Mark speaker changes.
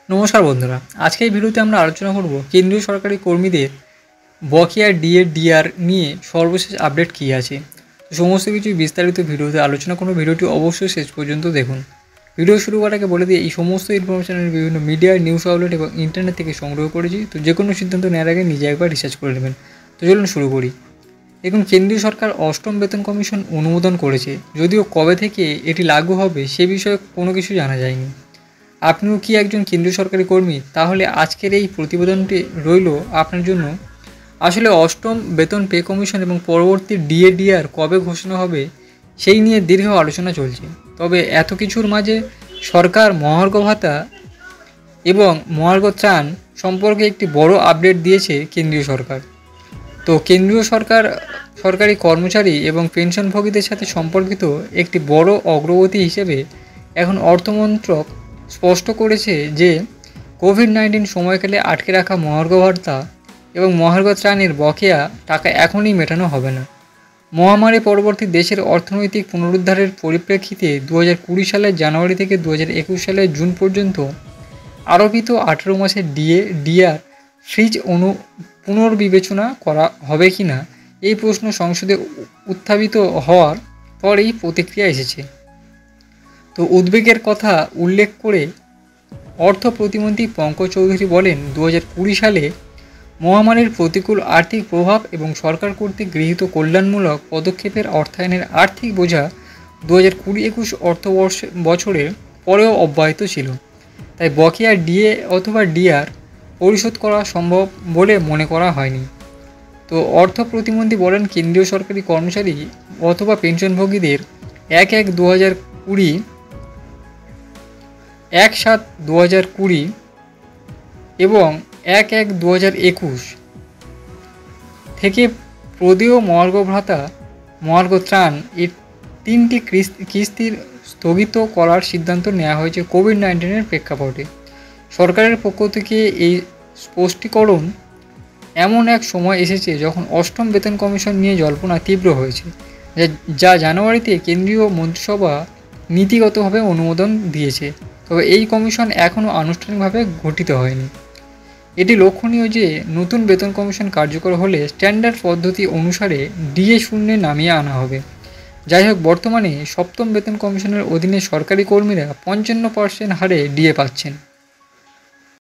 Speaker 1: নমস্কার বন্ধুরা, আজকে এই ভিডিওতে আমরা আলোচনা করব কেন্দ্রীয় সরকারি কর্মীদের বকেয়া ডিএ ডিআর নিয়ে সর্বশেষ আপডেট কী আছে। সমস্ত কিছু বিস্তারিত ভিডিওতে আলোচনা করব। ভিডিওটি অবশ্যই শেষ পর্যন্ত দেখুন। ভিডিও শুরু করার আগে বলে দিয়ে এই সমস্ত ইনফরমেশনের বিভিন্ন মিডিয়া, নিউজ আউটলেট এবং ইন্টারনেট থেকে সংগ্রহ করেছি। তো যে কোনো সিদ্ধান্ত নেওয়ার আগে নিজে একবার রিসার্চ করে নেবেন। তো চলুন শুরু করি। দেখুন, কেন্দ্রীয় সরকার অষ্টম বেতন কমিশন অনুমোদন করেছে, যদিও কবে থেকে এটি লাগু হবে সে বিষয়ে কোনো কিছু জানা যায়নি। আপনিও কি একজন কেন্দ্রীয় সরকারি কর্মী? তাহলে আজকের এই প্রতিবেদনটি রইল আপনার জন্য। আসলে অষ্টম বেতন পে কমিশন এবং পরবর্তী ডিএডিআর কবে ঘোষণা হবে সেই নিয়ে দীর্ঘ আলোচনা চলছে। তবে এত কিছুর মাঝে সরকার মহার্ঘ ভাতা এবং মহার্ঘ ত্রাণ সম্পর্কে একটি বড় আপডেট দিয়েছে কেন্দ্রীয় সরকার। তো কেন্দ্রীয় সরকার সরকারি কর্মচারী এবং পেনশনভোগীদের সাথে সম্পর্কিত একটি বড় অগ্রগতি হিসেবে এখন অর্থমন্ত্রক স্পষ্ট করেছে যে কোভিড-19 সময়কালে আটকে রাখা মহার্ঘ ভাতা এবং মহার্ঘ ত্রাণের বকেয়া টাকা এখনই মেটানো হবে না। মহামারী পরবর্তী দেশের অর্থনৈতিক পুনরুদ্ধারের পরিপ্রেক্ষিতে 2020 সালের জানুয়ারি থেকে 2021 সালের জুন পর্যন্ত আরোপিত 18 মাসের ডিআর ফ্রিজ পুনর্বিবেচনা করা হবে কি না, এই প্রশ্ন সংসদে উত্থাপিত হওয়ার পরেই প্রতিক্রিয়া এসেছে। তো উদ্বেগের কথা উল্লেখ করে অর্থ প্রতিমন্ত্রী পঙ্কজ চৌধুরী বলেন, 2020 সালে মহামারীর প্রতিকূল আর্থিক প্রভাব এবং সরকার কর্তৃক গৃহীত কল্যাণমূলক পদক্ষেপের অর্থায়নের আর্থিক বোঝা 2020-21 বছরের পরেও অব্যাহত ছিল। তাই বকেয়া ডিএ অথবা ডিআর পরিশোধ করা সম্ভব বলে মনে করা হয়নি। তো অর্থ প্রতিমন্ত্রী বলেন, কেন্দ্রীয় সরকারি কর্মচারী অথবা পেনশনভোগীদের 1/7/2020 এবং 1/1/2021 থেকে প্রদেয় মহার্ঘ ভাতা, মহার্ঘ ত্রাণ এর 3টি কিস্তির স্থগিত করার সিদ্ধান্ত নেওয়া হয়েছে কোভিড-19 প্রেক্ষাপটে। সরকারের পক্ষ থেকে এই স্পষ্টীকরণ এমন এক সময় এসেছে যখন অষ্টম বেতন কমিশন নিয়ে জল্পনা তীব্র হয়েছে, যা জানুয়ারিতে কেন্দ্রীয় মন্ত্রিসভা নীতিগতভাবে অনুমোদন দিয়েছে। তবে এই কমিশন এখনও আনুষ্ঠানিকভাবে গঠিত হয়নি। এটি লক্ষণীয় যে নতুন বেতন কমিশন কার্যকর হলে স্ট্যান্ডার্ড পদ্ধতি অনুসারে ডিএ শূন্যে নামিয়ে আনা হবে। যাই হোক, বর্তমানে সপ্তম বেতন কমিশনের অধীনে সরকারি কর্মীরা 55% হারে ডিএ পাচ্ছেন।